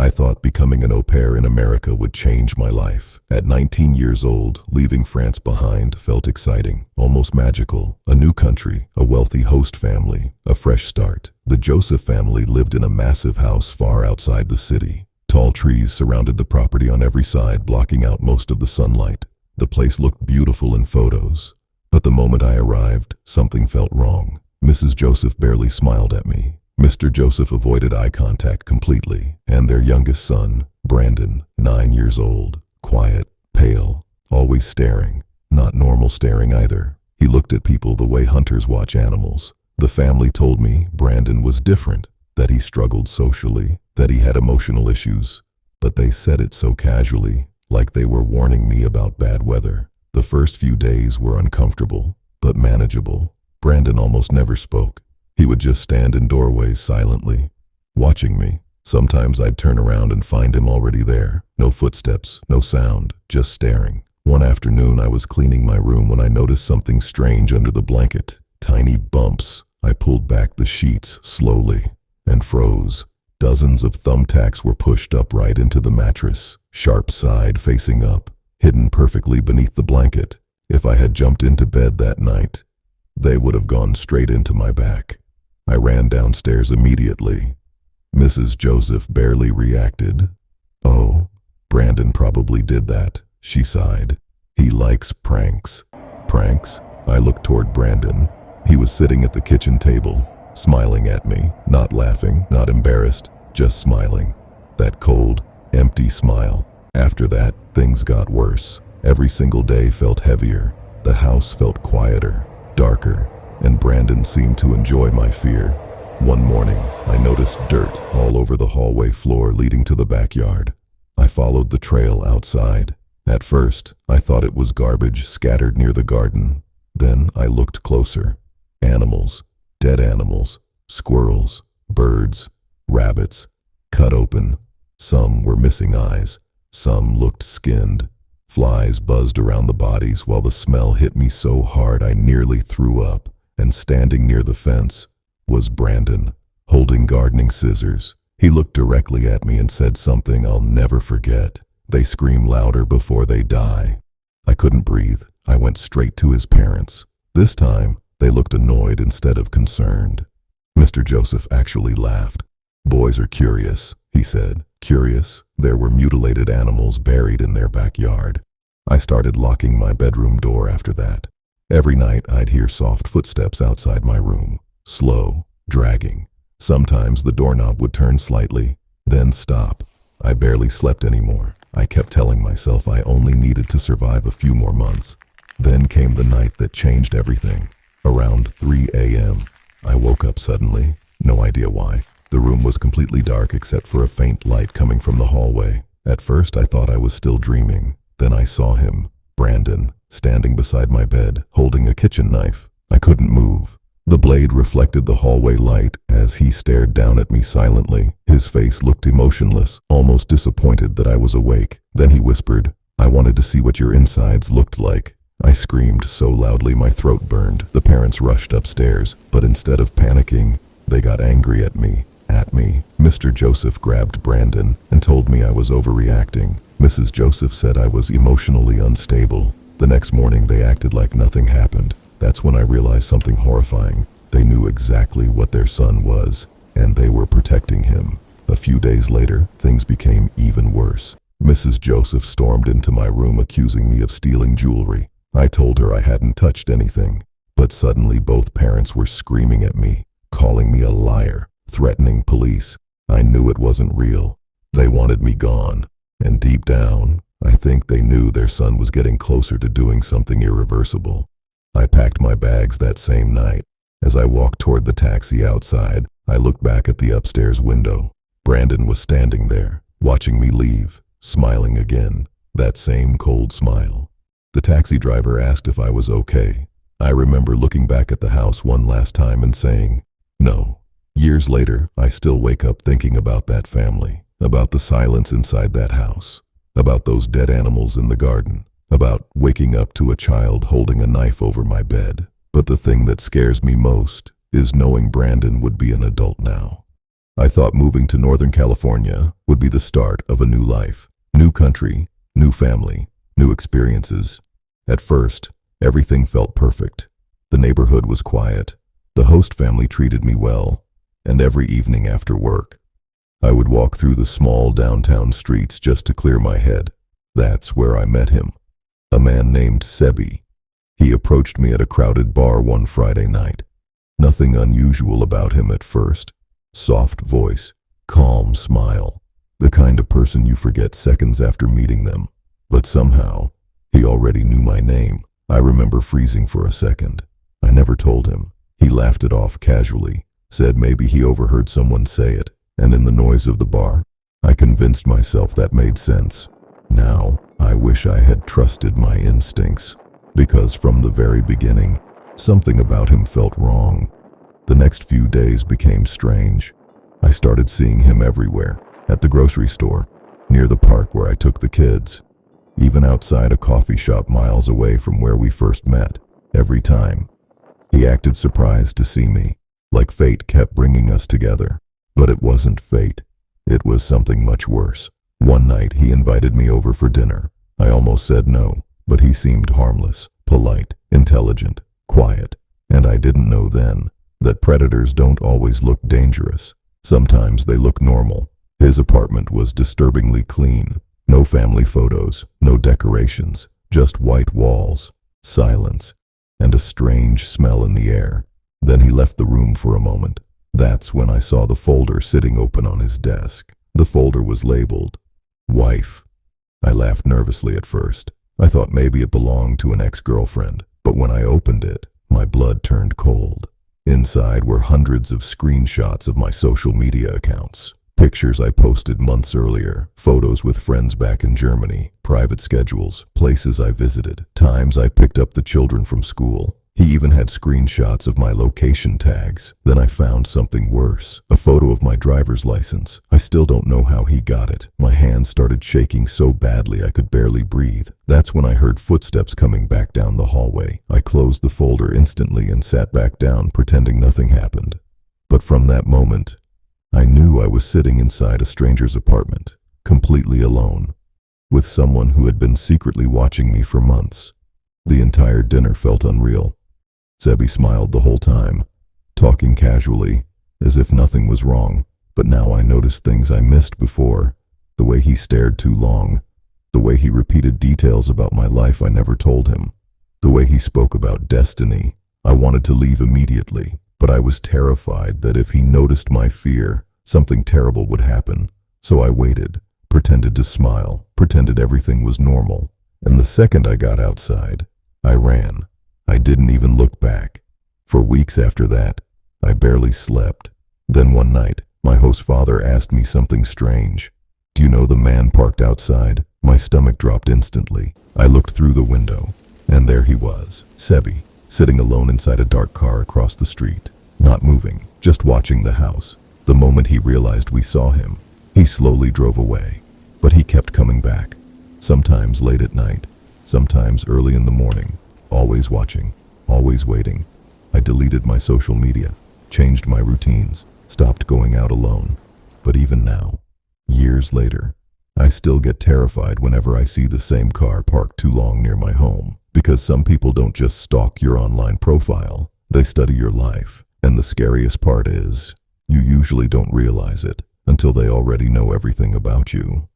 I thought becoming an au pair in America would change my life. At 19 years old, leaving France behind felt exciting, almost magical. A new country, a wealthy host family, a fresh start. The Joseph family lived in a massive house far outside the city. Tall trees surrounded the property on every side, blocking out most of the sunlight. The place looked beautiful in photos. But the moment I arrived, something felt wrong. Mrs. Joseph barely smiled at me. Mr. Joseph avoided eye contact completely, and their youngest son, Brandon, 9 years old, quiet, pale, always staring. Not normal staring either. He looked at people the way hunters watch animals. The family told me Brandon was different, that he struggled socially, that he had emotional issues. But they said it so casually, like they were warning me about bad weather. The first few days were uncomfortable, but manageable. Brandon almost never spoke. He would just stand in doorways silently, watching me. Sometimes I'd turn around and find him already there. No footsteps, no sound, just staring. One afternoon I was cleaning my room when I noticed something strange under the blanket. Tiny bumps. I pulled back the sheets slowly and froze. Dozens of thumbtacks were pushed up right into the mattress, sharp side facing up, hidden perfectly beneath the blanket. If I had jumped into bed that night, they would have gone straight into my back. I ran downstairs immediately. Mrs. Joseph barely reacted. "Oh, Brandon probably did that," she sighed. "He likes pranks." "Pranks?" I looked toward Brandon. He was sitting at the kitchen table, smiling at me, not laughing, not embarrassed, just smiling. That cold, empty smile. After that, things got worse. Every single day felt heavier. The house felt quieter, darker, and Brandon seemed to enjoy my fear. One morning, I noticed dirt all over the hallway floor leading to the backyard. I followed the trail outside. At first, I thought it was garbage scattered near the garden. Then I looked closer. Animals, dead animals, squirrels, birds, rabbits, cut open. Some were missing eyes. Some looked skinned. Flies buzzed around the bodies while the smell hit me so hard I nearly threw up. And standing near the fence was Brandon, holding gardening scissors. He looked directly at me and said something I'll never forget. "They scream louder before they die." I couldn't breathe. I went straight to his parents. This time, they looked annoyed instead of concerned. Mr. Joseph actually laughed. "Boys are curious," he said. "Curious? There were mutilated animals buried in their backyard." I started locking my bedroom door after that. Every night I'd hear soft footsteps outside my room, slow, dragging. Sometimes the doorknob would turn slightly, then stop. I barely slept anymore. I kept telling myself I only needed to survive a few more months. Then came the night that changed everything. Around 3 a.m., I woke up suddenly, no idea why. The room was completely dark except for a faint light coming from the hallway. At first I thought I was still dreaming. Then I saw him, Brandon, standing beside my bed, holding a kitchen knife. I couldn't move. The blade reflected the hallway light as he stared down at me silently. His face looked emotionless, almost disappointed that I was awake. Then he whispered, "I wanted to see what your insides looked like." I screamed so loudly my throat burned. The parents rushed upstairs, but instead of panicking, they got angry at me. Mr. Joseph grabbed Brandon and told me I was overreacting. Mrs. Joseph said I was emotionally unstable. The next morning they acted like nothing happened. That's when I realized something horrifying. They knew exactly what their son was, and they were protecting him. A few days later, things became even worse. Mrs. Joseph stormed into my room accusing me of stealing jewelry. I told her I hadn't touched anything, but suddenly both parents were screaming at me, calling me a liar, threatening police. I knew it wasn't real. They wanted me gone. And deep down, I think they knew their son was getting closer to doing something irreversible. I packed my bags that same night. As I walked toward the taxi outside, I looked back at the upstairs window. Brandon was standing there, watching me leave, smiling again, that same cold smile. The taxi driver asked if I was okay. I remember looking back at the house one last time and saying, "No." Years later, I still wake up thinking about that family, about the silence inside that house, about those dead animals in the garden, about waking up to a child holding a knife over my bed. But the thing that scares me most is knowing Brandon would be an adult now. I thought moving to Northern California would be the start of a new life. New country, new family, new experiences. At first, everything felt perfect. The neighborhood was quiet. The host family treated me well. And every evening after work, I would walk through the small downtown streets just to clear my head. That's where I met him. A man named Sebi. He approached me at a crowded bar one Friday night. Nothing unusual about him at first. Soft voice, calm smile. The kind of person you forget seconds after meeting them. But somehow, he already knew my name. I remember freezing for a second. I never told him. He laughed it off casually, said maybe he overheard someone say it, and in the noise of the bar, I convinced myself that made sense. Now, I wish I had trusted my instincts, because from the very beginning, something about him felt wrong. The next few days became strange. I started seeing him everywhere, at the grocery store, near the park where I took the kids, even outside a coffee shop miles away from where we first met. Every time, he acted surprised to see me, like fate kept bringing us together. But it wasn't fate. It was something much worse. One night, he invited me over for dinner. I almost said no, but he seemed harmless, polite, intelligent, quiet, and I didn't know then that predators don't always look dangerous. Sometimes they look normal. His apartment was disturbingly clean. No family photos, no decorations, just white walls, silence, and a strange smell in the air. Then he left the room for a moment. That's when I saw the folder sitting open on his desk. The folder was labeled, "Wife." I laughed nervously at first. I thought maybe it belonged to an ex-girlfriend, but when I opened it, my blood turned cold. Inside were hundreds of screenshots of my social media accounts. Pictures I posted months earlier, photos with friends back in Germany, private schedules, places I visited, times I picked up the children from school. He even had screenshots of my location tags. Then I found something worse, a photo of my driver's license. I still don't know how he got it. My hands started shaking so badly I could barely breathe. That's when I heard footsteps coming back down the hallway. I closed the folder instantly and sat back down, pretending nothing happened. But from that moment, I knew I was sitting inside a stranger's apartment, completely alone, with someone who had been secretly watching me for months. The entire dinner felt unreal. Sebi smiled the whole time, talking casually, as if nothing was wrong. But now I noticed things I missed before. The way he stared too long. The way he repeated details about my life I never told him. The way he spoke about destiny. I wanted to leave immediately, but I was terrified that if he noticed my fear, something terrible would happen. So I waited, pretended to smile, pretended everything was normal. And the second I got outside, I ran. I didn't even look back. For weeks after that, I barely slept. Then one night, my host's father asked me something strange. "Do you know the man parked outside?" My stomach dropped instantly. I looked through the window, and there he was, Sebi, sitting alone inside a dark car across the street, not moving, just watching the house. The moment he realized we saw him, he slowly drove away. But he kept coming back, sometimes late at night, sometimes early in the morning. Always watching, always waiting. I deleted my social media, changed my routines, stopped going out alone. But even now, years later, I still get terrified whenever I see the same car parked too long near my home. Because some people don't just stalk your online profile, they study your life. And the scariest part is, you usually don't realize it until they already know everything about you.